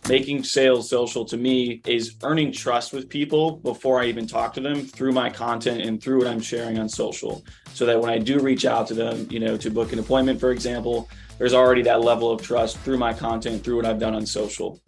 Making sales social to me is earning trust with people before I even talk to them through my content and through what I'm sharing on social. So that when I do reach out to them, to book an appointment, for example, there's already that level of trust through my content, through what I've done on social.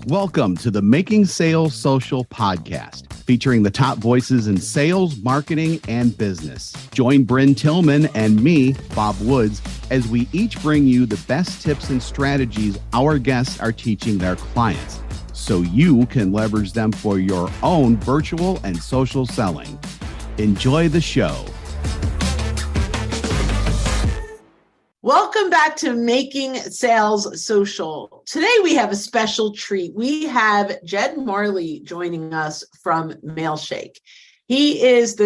Welcome to the Making Sales Social podcast, featuring the top voices in sales, marketing, and business. Join Bryn Tillman and me, Bob Woods, as we each bring you the best tips and strategies our guests are teaching their clients, so you can leverage them for your own virtual and social selling. Enjoy the show. Welcome back to Making Sales Social. Today we have a special treat. We have Jed Mahrle joining us from Mailshake. He is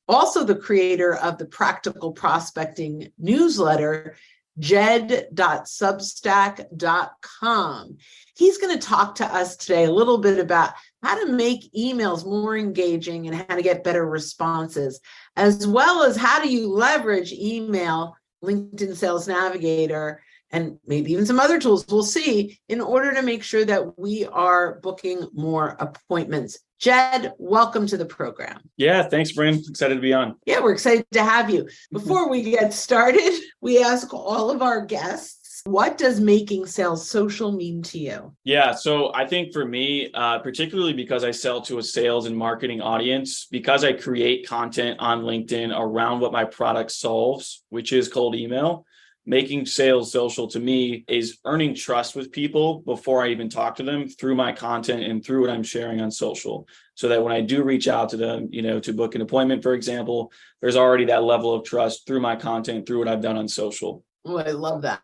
also the creator of the Practical Prospecting newsletter, jed.substack.com. He's going to talk to us today a little bit about how to make emails more engaging and how to get better responses, as well as how do you leverage email, LinkedIn Sales Navigator, and maybe even some other tools we'll see in order to make sure that we are booking more appointments. Jed, welcome to the program. Yeah, thanks, Bryn. Excited to be on. Yeah, we're excited to have you. Before we get started, we ask all of our guests, what does making sales social mean to you? Yeah, so I think for me, particularly because I sell to a sales and marketing audience, because I create content on LinkedIn around what my product solves, which is cold email, making sales social to me is earning trust with people before I even talk to them through my content and through what I'm sharing on social. So that when I do reach out to them, to book an appointment, for example, there's already that level of trust through my content, through what I've done on social. Oh, I love that.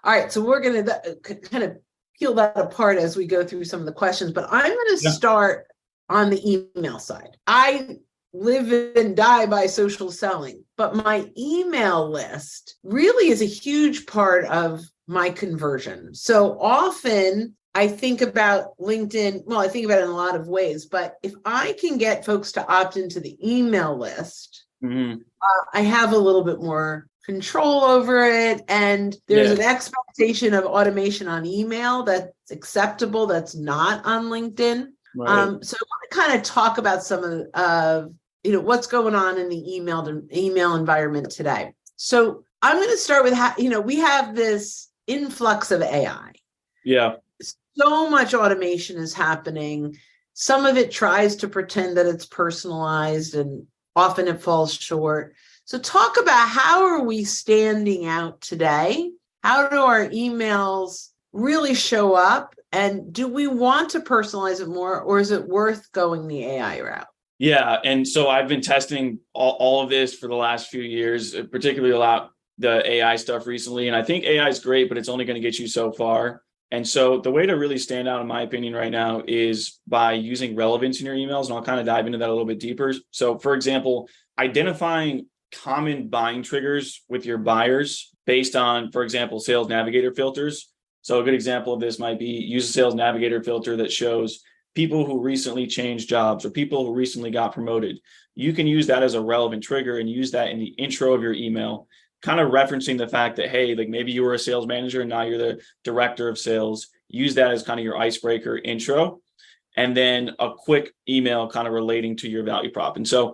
All right, so we're going to kind of peel that apart as we go through some of the questions, but I'm going to start on the email side. I live and die by social selling, but my email list really is a huge part of my conversion. So often I think about LinkedIn, I think about it in a lot of ways, but if I can get folks to opt into the email list, I have a little bit more control over it. And there's an expectation of automation on email that's acceptable, that's not on LinkedIn. Right. So I want to kind of talk about some of what's going on in the email environment today. So I'm going to start with how, we have this influx of AI. Yeah. So much automation is happening. Some of it tries to pretend that it's personalized, and often it falls short. So talk about, how are we standing out today? How do our emails really show up? And do we want to personalize it more, or is it worth going the AI route? Yeah. And so I've been testing all of this for the last few years, particularly a lot the AI stuff recently. And I think AI is great, but it's only going to get you so far. And so the way to really stand out, in my opinion, right now is by using relevance in your emails. And I'll kind of dive into that a little bit deeper. So for example, identifying common buying triggers with your buyers based on, for example, Sales Navigator filters. So a good example of this might be use a Sales Navigator filter that shows people who recently changed jobs or people who recently got promoted. You can use that as a relevant trigger and use that in the intro of your email, kind of referencing the fact that, hey, like maybe you were a sales manager and now you're the director of sales. Use that as kind of your icebreaker intro, and then a quick email kind of relating to your value prop. And so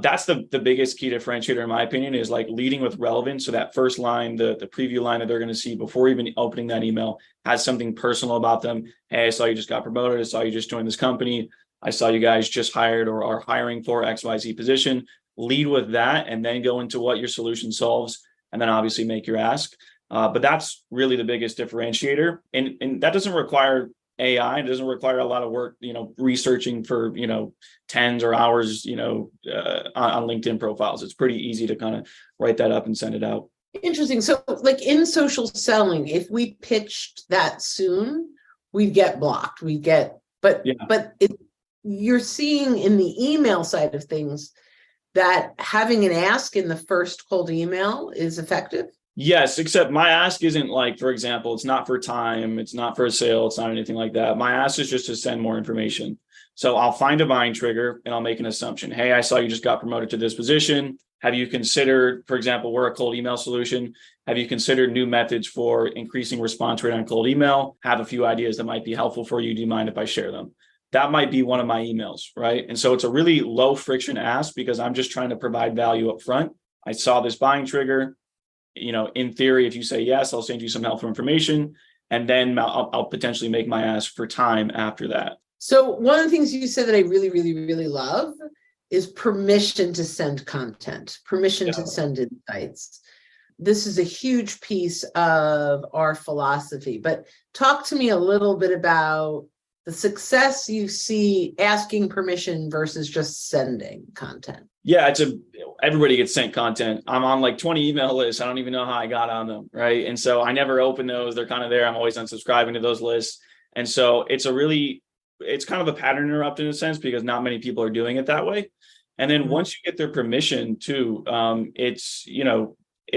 that's the biggest key differentiator, in my opinion, is like leading with relevance. So that first line, the preview line that they're going to see before even opening that email, has something personal about them. Hey, I saw you just got promoted. I saw you just joined this company. I saw you guys just hired or are hiring for XYZ position. Lead with that and then go into what your solution solves, and then obviously make your ask. But that's really the biggest differentiator. And that doesn't require AI. It doesn't require a lot of work, researching for, tens or hours, on LinkedIn profiles. It's pretty easy to kind of write that up and send it out. Interesting. So like in social selling, if we pitched that soon, we'd get blocked. But you're seeing in the email side of things that having an ask in the first cold email is effective? Yes, except my ask isn't like, for example, it's not for time, it's not for a sale, it's not anything like that. My ask is just to send more information. So I'll find a buying trigger and I'll make an assumption. Hey, I saw you just got promoted to this position. Have you considered, for example, we're a cold email solution. Have you considered new methods for increasing response rate on cold email? Have a few ideas that might be helpful for you. Do you mind if I share them? That might be one of my emails, right? And so it's a really low friction ask because I'm just trying to provide value up front. I saw this buying trigger. In theory, if you say yes, I'll send you some helpful information, and then I'll potentially make my ask for time after that. So one of the things you said that I really, really, really love is permission to send content, permission to send insights. This is a huge piece of our philosophy, but talk to me a little bit about the success you see asking permission versus just sending content. Yeah, everybody gets sent content. I'm on like 20 email lists. I don't even know how I got on them, right? And so I never open those. They're kind of there. I'm always unsubscribing to those lists. And so it's kind of a pattern interrupt in a sense because not many people are doing it that way. And then once you get their permission too, it's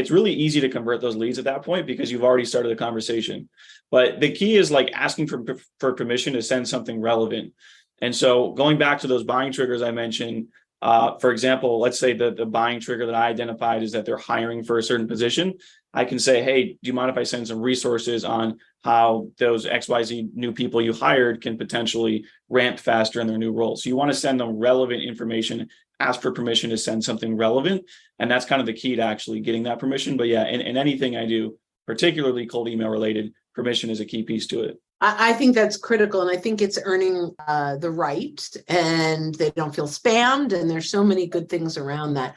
really easy to convert those leads at that point because you've already started the conversation. But the key is like asking for permission to send something relevant. And so going back to those buying triggers I mentioned, for example, let's say the buying trigger that I identified is that they're hiring for a certain position. I can say, hey, do you mind if I send some resources on how those XYZ new people you hired can potentially ramp faster in their new roles? So you want to send them relevant information, ask for permission to send something relevant. And that's kind of the key to actually getting that permission. But yeah, in anything I do, particularly cold email related, permission is a key piece to it. I think that's critical. And I think it's earning the right, and they don't feel spammed. And there's so many good things around that.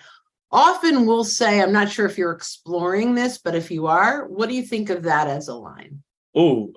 Often we'll say, I'm not sure if you're exploring this, but if you are, what do you think of that as a line? Oh,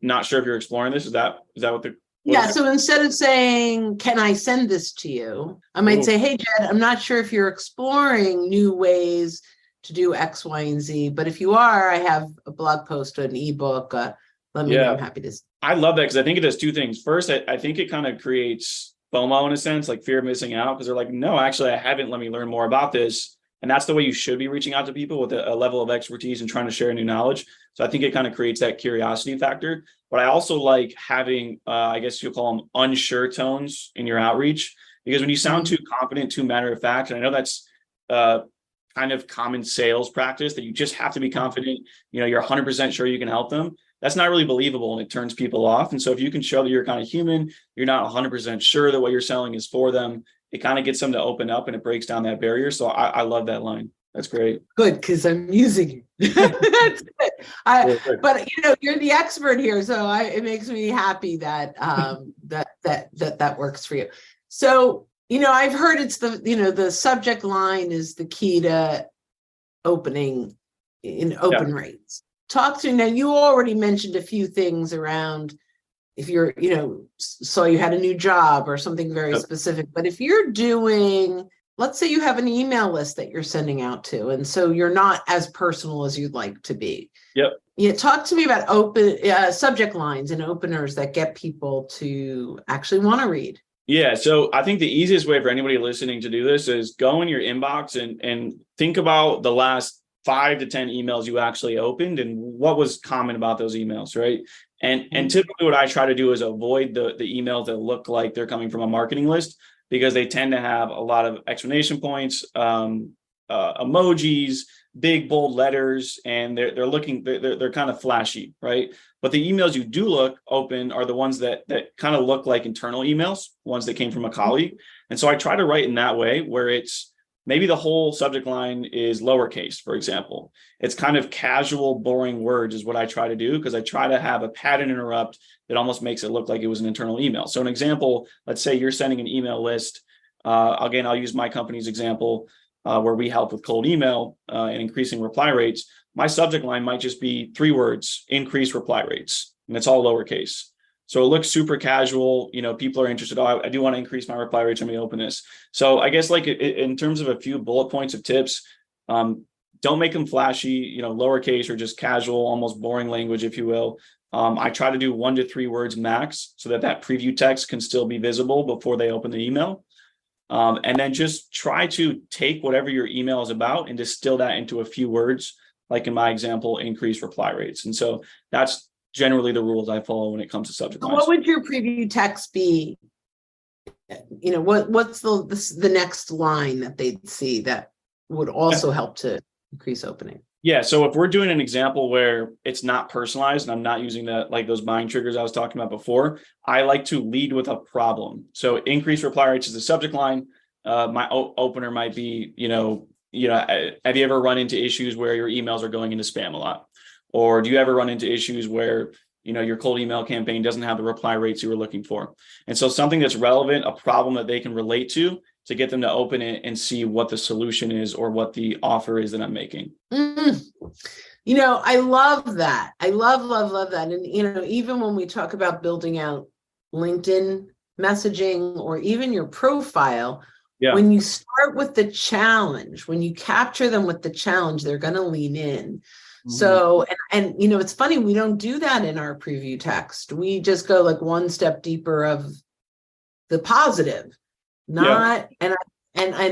not sure if you're exploring this. Is that what the... Yeah. So instead of saying, can I send this to you? I might say, hey, Jed, I'm not sure if you're exploring new ways to do X, Y, and Z, but if you are, I have a blog post, an ebook. Let me know. I'm happy to. I love that because I think it does two things. First, I think it kind of creates FOMO in a sense, like fear of missing out, because they're like, no, actually, I haven't. Let me learn more about this. And that's the way you should be reaching out to people with a level of expertise and trying to share new knowledge. So I think it kind of creates that curiosity factor. But I also like having, I guess you'll call them unsure tones in your outreach, because when you sound too confident, too matter of fact, and I know that's kind of common sales practice that you just have to be confident, you're 100% sure you can help them. That's not really believable, and it turns people off. And so if you can show that you're kind of human, you're not 100% sure that what you're selling is for them, it kind of gets them to open up and it breaks down that barrier. So I love that line. That's great. Good, because I'm using it. That's good. But you're the expert here, so it makes me happy that that works for you. So I've heard it's the subject line is the key to opening in open rates. Talk to now. You already mentioned a few things around if you're, saw you had a new job or something very specific. But if you're doing, let's say you have an email list that you're sending out to, and so you're not as personal as you'd like to be. Yep. Yeah. Talk to me about open subject lines and openers that get people to actually want to read. Yeah. So I think the easiest way for anybody listening to do this is go in your inbox and think about the last 5 to 10 emails you actually opened and what was common about those emails, right? And typically what I try to do is avoid the emails that look like they're coming from a marketing list, because they tend to have a lot of exclamation points, emojis, big bold letters, and they're kind of flashy, right? But the emails you do open are the ones that kind of look like internal emails, ones that came from a colleague. And so I try to write in that way where it's maybe the whole subject line is lowercase, for example. It's kind of casual, boring words is what I try to do, because I try to have a pattern interrupt that almost makes it look like it was an internal email. So an example, let's say you're sending an email list. Again, I'll use my company's example where we help with cold email and increasing reply rates. My subject line might just be 3 words, increase reply rates, and it's all lowercase. So it looks super casual. People are interested. Oh, I do want to increase my reply rates. Let me open this. So I guess like in terms of a few bullet points of tips, don't make them flashy, lowercase or just casual, almost boring language, if you will. I try to do 1 to 3 words max so that preview text can still be visible before they open the email. And then just try to take whatever your email is about and distill that into a few words, like in my example, increase reply rates. And so that's generally the rules I follow when it comes to subject lines. What would your preview text be? What's the next line that they'd see that would also help to increase opening. Yeah. So if we're doing an example where it's not personalized and I'm not using those buying triggers I was talking about before, I like to lead with a problem. So increased reply rates is the subject line. My opener might be, have you ever run into issues where your emails are going into spam a lot? Or do you ever run into issues where, your cold email campaign doesn't have the reply rates you were looking for? And so something that's relevant, a problem that they can relate to get them to open it and see what the solution is or what the offer is that I'm making. I love that. I love that. And, even when we talk about building out LinkedIn messaging or even your profile, when you start with the challenge, when you capture them with the challenge, they're going to lean in. So, and it's funny, we don't do that in our preview text. We just go like one step deeper of the positive, and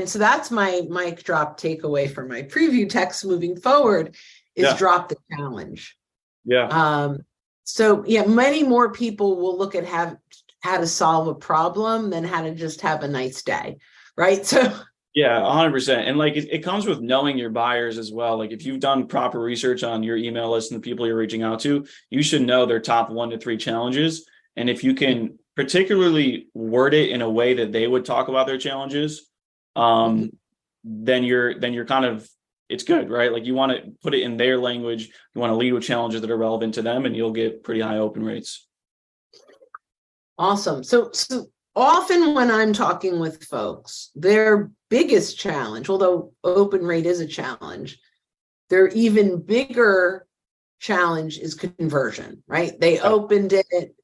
so that's my mic drop takeaway for my preview text moving forward is drop the challenge. So many more people will look at how to solve a problem than how to just have a nice day. Right. So 100%. And it comes with knowing your buyers as well. Like if you've done proper research on your email list and the people you're reaching out to, you should know their top 1 to 3 challenges. And if you can particularly word it in a way that they would talk about their challenges, then you're kind of, it's good, right? Like you want to put it in their language. You want to lead with challenges that are relevant to them, and you'll get pretty high open rates. Awesome. So often when I'm talking with folks, their biggest challenge, although open rate is a challenge, their even bigger challenge is conversion, right? They opened it.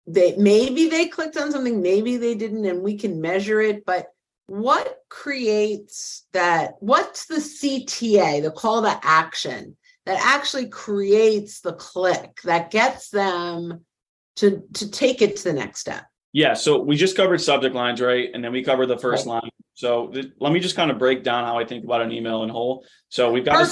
Maybe they clicked on something, maybe they didn't, and we can measure it, but what creates that? What's the CTA, the call to action, that actually creates the click that gets them to take it to the next step? Yeah. So we just covered subject lines, right? And then we covered the first line. So let me just kind of break down how I think about an email in whole. So we've got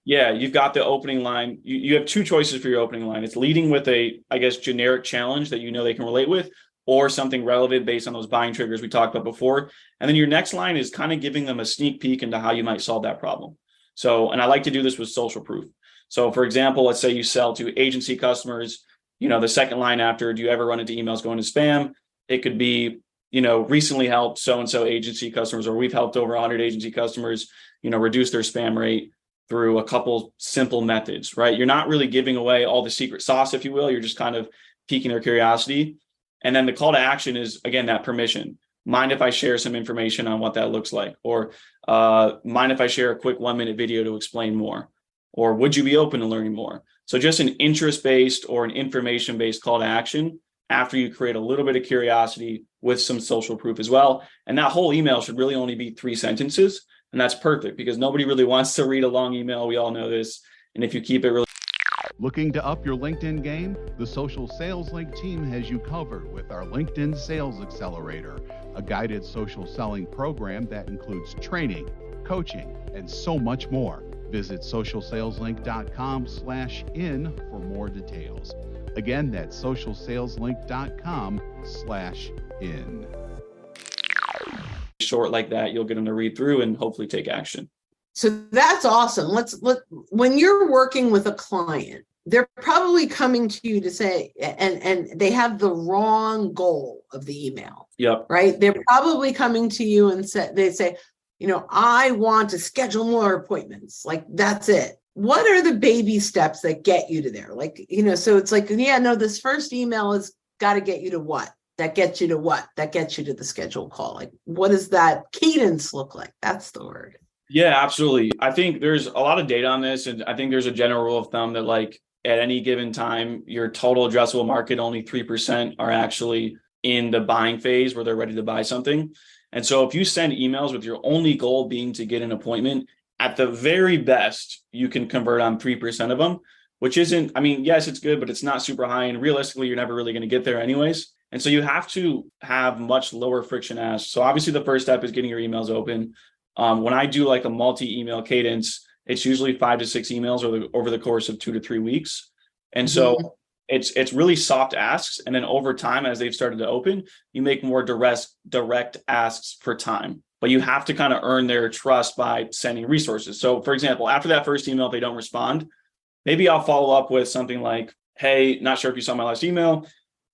you've got the opening line. You have 2 choices for your opening line. It's leading with a, generic challenge that they can relate with, or something relevant based on those buying triggers we talked about before. And then your next line is kind of giving them a sneak peek into how you might solve that problem. So, and I like to do this with social proof. So for example, let's say you sell to agency customers, the second line after, do you ever run into emails going to spam? It could be, recently helped so-and-so agency customers, or we've helped over 100 agency customers, reduce their spam rate through a couple simple methods, right? You're not really giving away all the secret sauce, if you will. You're just kind of piquing their curiosity. And then the call to action is, again, that permission. Mind if I share some information on what that looks like? Or mind if I share a quick 1-minute video to explain more? Or would you be open to learning more? So just an interest-based or an information-based call to action after you create a little bit of curiosity with some social proof as well. And that whole email should really only be 3 sentences. And that's perfect because nobody really wants to read a long email. We all know this. And if you keep it really... Looking to up your LinkedIn game? The Social Sales Link team has you covered with our LinkedIn Sales Accelerator, a guided social selling program that includes training, coaching, and so much more. Visit socialsaleslink.com/in for more details. Again, that's socialsaleslink.com/in. Short like that, you'll get them to read through and hopefully take action. So that's awesome. When you're working with a client, they're probably coming to you to say, and they have the wrong goal of the email. Yep. Right. They're probably coming to you and they say, I want to schedule more appointments. Like, that's it. What are the baby steps that get you to there? So it's like, this first email has got to get you to what? That gets you to what? That gets you to the scheduled call. Like, what does that cadence look like? That's the word. Yeah, absolutely. I think there's a lot of data on this. And I think there's a general rule of thumb that at any given time, your total addressable market, only 3% are actually in the buying phase where they're ready to buy something. And so if you send emails with your only goal being to get an appointment, at the very best, you can convert on 3% of them, which isn't, yes, it's good, but it's not super high. And realistically, you're never really going to get there anyways. And so you have to have much lower friction asks. So obviously the first step is getting your emails open. When I do a multi-email cadence, it's usually 5 to 6 emails over the course of 2 to 3 weeks. And so it's really soft asks. And then over time, as they've started to open, you make more direct asks for time. but you have to kind of earn their trust by sending resources. So for example, after that first email, if they don't respond, maybe I'll follow up with something like, hey, not sure if you saw my last email,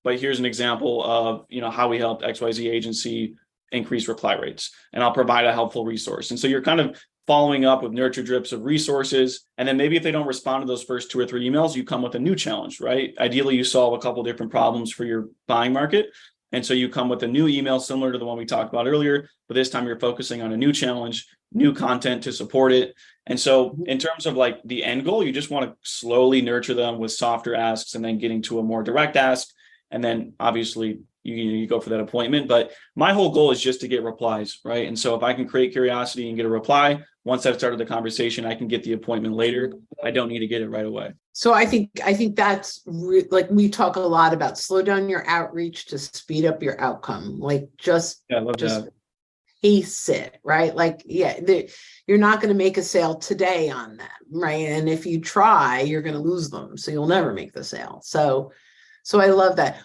but here's an example of, how we helped XYZ agency increase reply rates, and I'll provide a helpful resource. And so you're kind of following up with nurture drips of resources. And then maybe if they don't respond to those first 2 or 3 emails, you come with a new challenge, right? Ideally, you solve a couple of different problems for your buying market. And so you come with a new email similar to the one we talked about earlier, but this time you're focusing on a new challenge, new content to support it. And so in terms of like the end goal, you just want to slowly nurture them with softer asks and then getting to a more direct ask. And then obviously you go for that appointment. But my whole goal is just to get replies, right? And so if I can create curiosity and get a reply, once I've started the conversation, I can get the appointment later. I don't need to get it right away. So I think that's like we talk a lot about slow down your outreach to speed up your outcome. Like just pace it, right? Like, you're not going to make a sale today on them, right? And if you try, you're going to lose them. So you'll never make the sale. So I love that.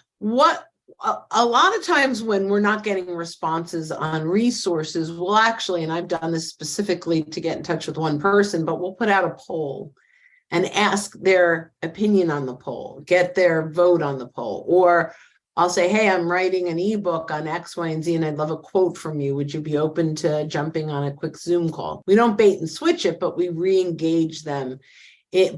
A lot of times when we're not getting responses on resources, we'll actually, and I've done this specifically to get in touch with one person, but we'll put out a poll and ask their opinion on the poll, get their vote on the poll. Or I'll say, hey, I'm writing an ebook on X, Y, and Z, and I'd love a quote from you. Would you be open to jumping on a quick Zoom call? We don't bait and switch it, but we re-engage them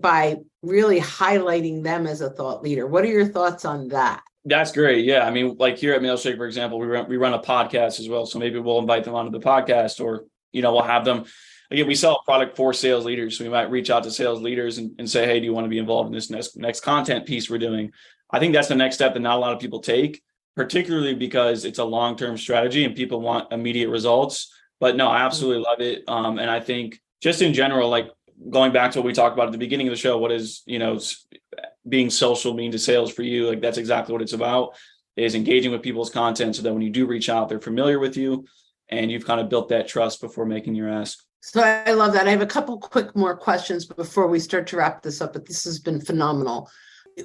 by really highlighting them as a thought leader. What are your thoughts on that? That's great. Yeah. I mean, like here at Mailshake, for example, we run a podcast as well. So maybe we'll invite them onto the podcast, or, we'll have them. Again, we sell a product for sales leaders. So we might reach out to sales leaders and say, hey, do you want to be involved in this next content piece we're doing? I think that's the next step that not a lot of people take, particularly because it's a long-term strategy and people want immediate results. But no, I absolutely love it. And I think just in general, like going back to what we talked about at the beginning of the show, what is, being social mean to sales for you? Like that's exactly what it's about, is engaging with people's content so that when you do reach out, they're familiar with you and you've kind of built that trust before making your ask. So I love that. I have a couple quick more questions before we start to wrap this up, but this has been phenomenal.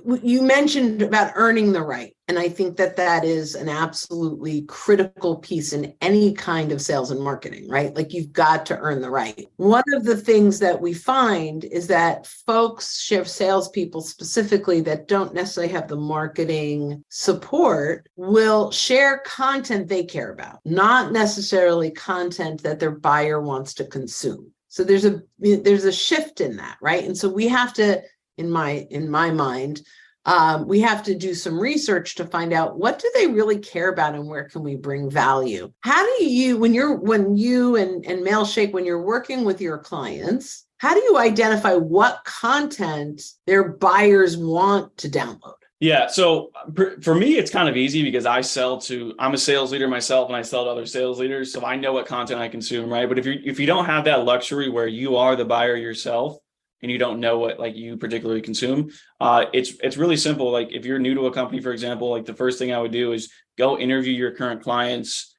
You mentioned about earning the right. And I think that is an absolutely critical piece in any kind of sales and marketing, right? Like you've got to earn the right. One of the things that we find is that folks, salespeople specifically that don't necessarily have the marketing support, will share content they care about, not necessarily content that their buyer wants to consume. So there's a shift in that, right? And so we have to, in my mind, we have to do some research to find out what do they really care about and where can we bring value. How do you, when you and Mailshake, when you're working with your clients, how do you identify what content their buyers want to download? Yeah. So for me, it's kind of easy because I'm a sales leader myself and I sell to other sales leaders. So I know what content I consume, right? But if you don't have that luxury where you are the buyer yourself, and you don't know what like you particularly consume, it's really simple. Like if you're new to a company, for example, like the first thing I would do is go interview your current clients,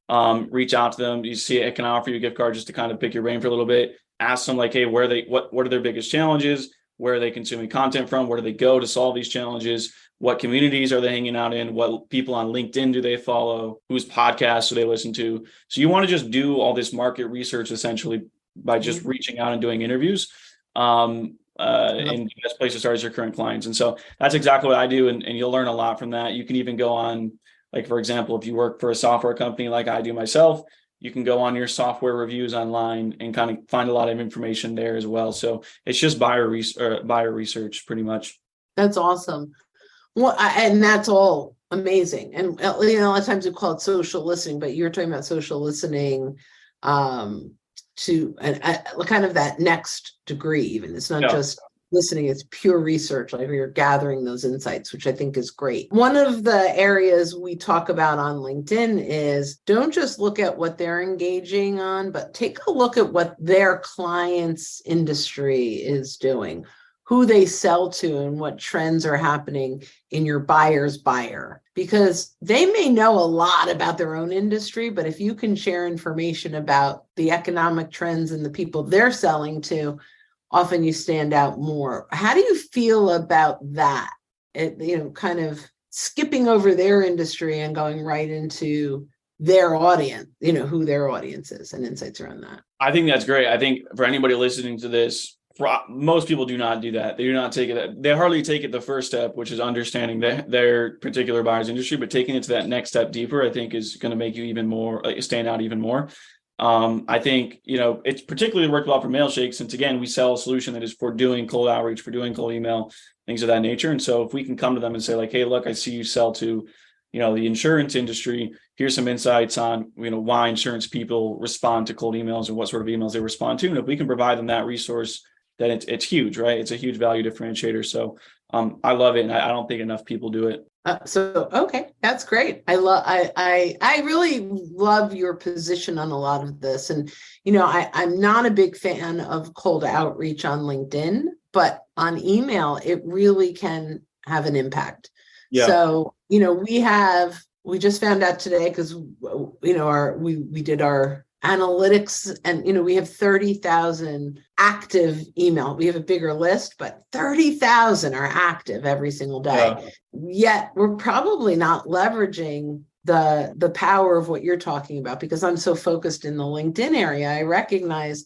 reach out to them. You see, it can offer you a gift card just to kind of pick your brain for a little bit. Ask them like, hey, what are their biggest challenges? Where are they consuming content from? Where do they go to solve these challenges? What communities are they hanging out in? What people on LinkedIn do they follow? Whose podcasts do they listen to? So you want to just do all this market research essentially by just reaching out and doing interviews. And the best place to start is your current clients. And so that's exactly what I do. And you'll learn a lot from that. You can even go on, like, for example, if you work for a software company like I do myself, you can go on your software reviews online and kind of find a lot of information there as well. So it's just buyer research pretty much. That's awesome. Well, and that's all amazing. And a lot of times we call it social listening, but you're talking about social listening to kind of that next degree. Even it's not just listening, it's pure research, like you're gathering those insights, which I think is great. One of the areas we talk about on LinkedIn is don't just look at what they're engaging on, but take a look at what their client's industry is doing, who they sell to, and what trends are happening in your buyer's buyer. Because they may know a lot about their own industry, but if you can share information about the economic trends and the people they're selling to, often you stand out more. How do you feel about that? Kind of skipping over their industry and going right into their audience, who their audience is, and insights around that. I think that's great. I think for anybody listening to this, most people do not do that. They do not take it. They hardly take it the first step, which is understanding their particular buyer's industry, but taking it to that next step deeper, I think is going to make you even more stand out even more. I think, it's particularly worked well for Mailshake, since again, we sell a solution that is for doing cold outreach, for doing cold email, things of that nature. And so if we can come to them and say like, hey, look, I see you sell to, the insurance industry. Here's some insights on, why insurance people respond to cold emails and what sort of emails they respond to. And if we can provide them that resource, then it's huge, right? It's a huge value differentiator. So I love it. And I don't think enough people do it. Okay, that's great. I really love your position on a lot of this. And, I'm not a big fan of cold outreach on LinkedIn, but on email, it really can have an impact. Yeah. So, we just found out today because, we did our analytics and, we have 30,000 active email. We have a bigger list, but 30,000 are active every single day. Yeah. Yet we're probably not leveraging the power of what you're talking about, because I'm so focused in the LinkedIn area. I recognize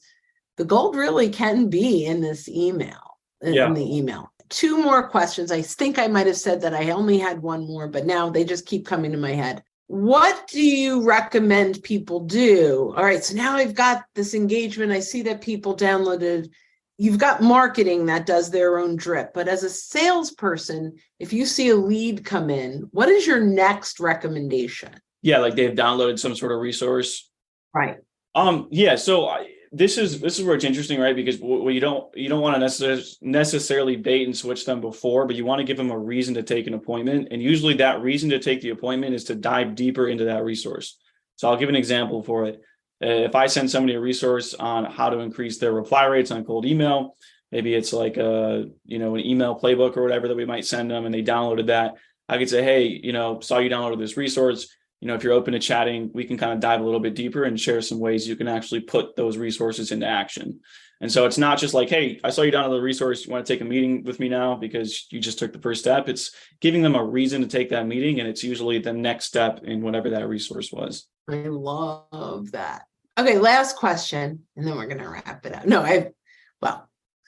the gold really can be in this email, in the email. 2 more questions. I think I might have said that I only had 1 more, but now they just keep coming to my head. What do you recommend people do? All right, so now I've got this engagement. I see that people downloaded. You've got marketing that does their own drip. But as a salesperson, if you see a lead come in, what is your next recommendation? Yeah, like they've downloaded some sort of resource. Right. So this is where it's interesting, right? Because you don't want to necessarily bait and switch them before, but you want to give them a reason to take an appointment. And usually that reason to take the appointment is to dive deeper into that resource. So I'll give an example for it. If I send somebody a resource on how to increase their reply rates on cold email, maybe it's like an email playbook or whatever that we might send them, and they downloaded that. I could say, hey, saw you downloaded this resource. If you're open to chatting, we can kind of dive a little bit deeper and share some ways you can actually put those resources into action. And so it's not just like, hey, I saw you download the resource. You want to take a meeting with me now because you just took the first step. It's giving them a reason to take that meeting. And it's usually the next step in whatever that resource was. I love that. Okay, last question, and then we're going to wrap it up.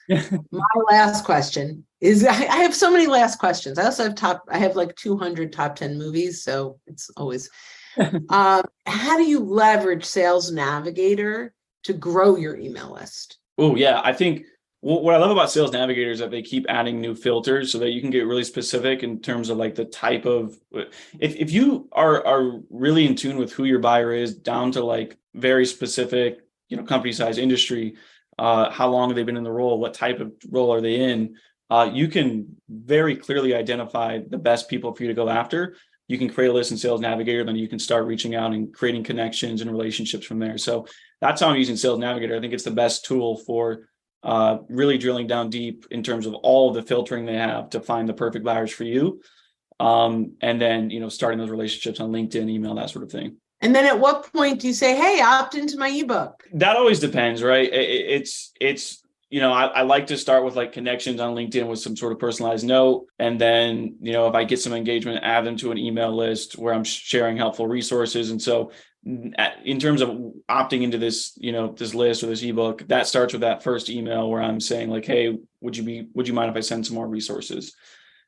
My last question is, I have so many last questions. I also have like 200 top 10 movies. So it's always, how do you leverage Sales Navigator to grow your email list? Oh yeah. I think what I love about Sales Navigator is that they keep adding new filters so that you can get really specific in terms of like the type of, if you are really in tune with who your buyer is, down to like very specific, company size, industry, how long have they been in the role? What type of role are they in? You can very clearly identify the best people for you to go after. You can create a list in Sales Navigator, then you can start reaching out and creating connections and relationships from there. So that's how I'm using Sales Navigator. I think it's the best tool for really drilling down deep in terms of all of the filtering they have to find the perfect buyers for you. And then, starting those relationships on LinkedIn, email, that sort of thing. And then at what point do you say, hey, opt into my ebook? That always depends, right? I like to start with like connections on LinkedIn with some sort of personalized note. And then, if I get some engagement, add them to an email list where I'm sharing helpful resources. And so in terms of opting into this, this list or this ebook, that starts with that first email where I'm saying like, hey, would you mind if I send some more resources?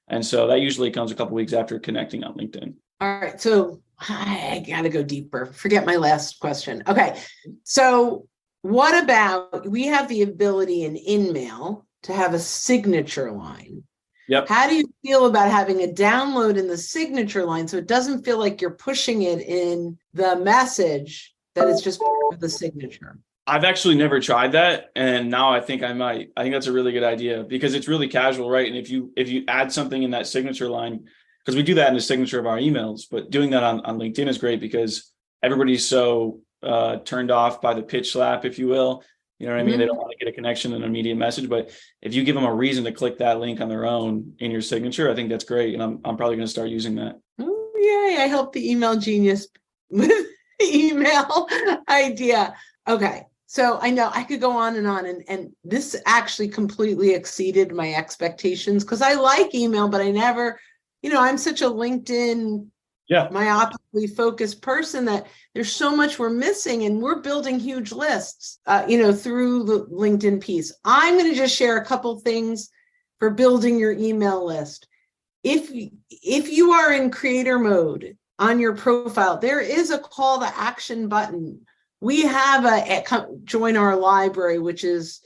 And so that usually comes a couple of weeks after connecting on LinkedIn. All right. So I got to go deeper. Forget my last question. Okay. So what about, we have the ability in InMail to have a signature line. Yep. How do you feel about having a download in the signature line so it doesn't feel like you're pushing it in the message, that it's just part of the signature? I've actually never tried that, and now I think I might. I think that's a really good idea because it's really casual, right? And if you add something in that signature line, because we do that in the signature of our emails, but doing that on LinkedIn is great because everybody's so turned off by the pitch slap, if you will. You know what I mean? Mm-hmm. They don't want to get a connection and an immediate message, but if you give them a reason to click that link on their own in your signature, I think that's great, and I'm probably going to start using that. Oh, yay! I help the email genius with the email idea. Okay. So I know I could go on, and this actually completely exceeded my expectations because I like email, but I never, I'm such a LinkedIn myopically focused person that there's so much we're missing, and we're building huge lists, through the LinkedIn piece. I'm going to just share a couple things for building your email list. If you are in creator mode on your profile, there is a call to action button. We have a join our library, which is,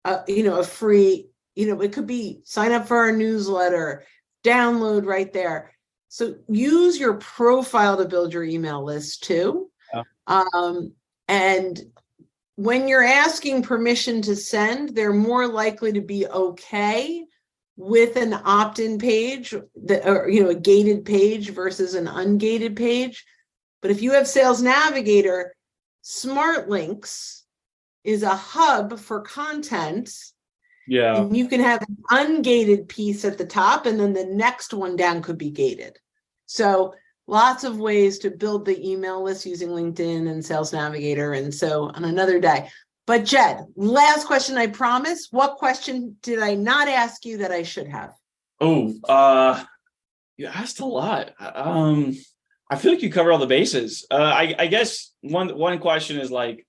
a free, it could be sign up for our newsletter, download right there. So use your profile to build your email list too. And when you're asking permission to send, they're more likely to be okay with an opt-in page a gated page versus an ungated page. But if you have Sales Navigator, Smart Links is a hub for content. Yeah. And you can have an ungated piece at the top, and then the next one down could be gated. So lots of ways to build the email list using LinkedIn and Sales Navigator. And so on another day. But Jed, last question, I promise. What question did I not ask you that I should have? You asked a lot. I feel like you covered all the bases. I guess one question is like,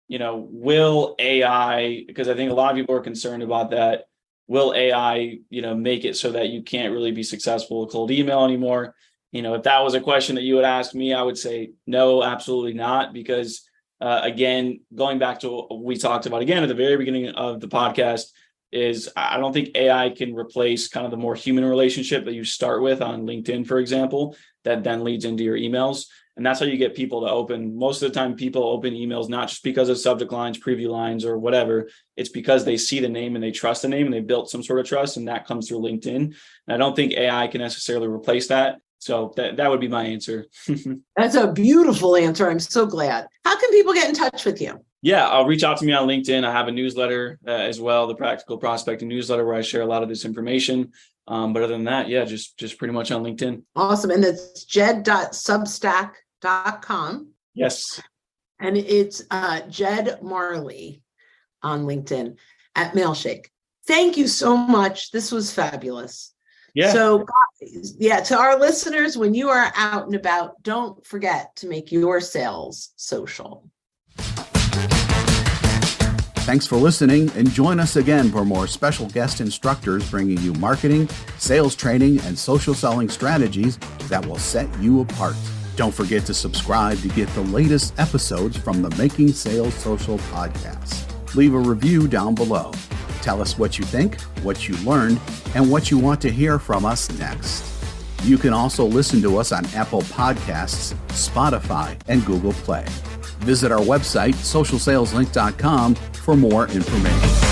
will AI, because I think a lot of people are concerned about that, will AI, make it so that you can't really be successful with cold email anymore? If that was a question that you would ask me, I would say no, absolutely not. Because again, going back to what we talked about again at the very beginning of the podcast, is I don't think AI can replace kind of the more human relationship that you start with on LinkedIn, for example, that then leads into your emails. And that's how you get people to open. Most of the time, people open emails not just because of subject lines, preview lines, or whatever. It's because they see the name and they trust the name and they built some sort of trust, and that comes through LinkedIn. And I don't think AI can necessarily replace that. So that would be my answer. That's a beautiful answer. I'm so glad. How can people get in touch with you? Yeah, I'll reach out to me on LinkedIn. I have a newsletter as well, the Practical Prospecting newsletter, where I share a lot of this information. But other than that, yeah, just pretty much on LinkedIn. Awesome. And it's jed.substack.com. Yes. And it's Jed Mahrle on LinkedIn at Mailshake. Thank you so much. This was fabulous. Yeah. So, to our listeners, when you are out and about, don't forget to make your sales social. Thanks for listening, and join us again for more special guest instructors bringing you marketing, sales training, and social selling strategies that will set you apart. Don't forget to subscribe to get the latest episodes from the Making Sales Social podcast. Leave a review down below. Tell us what you think, what you learned, and what you want to hear from us next. You can also listen to us on Apple Podcasts, Spotify, and Google Play. Visit our website, socialsaleslink.com, for more information.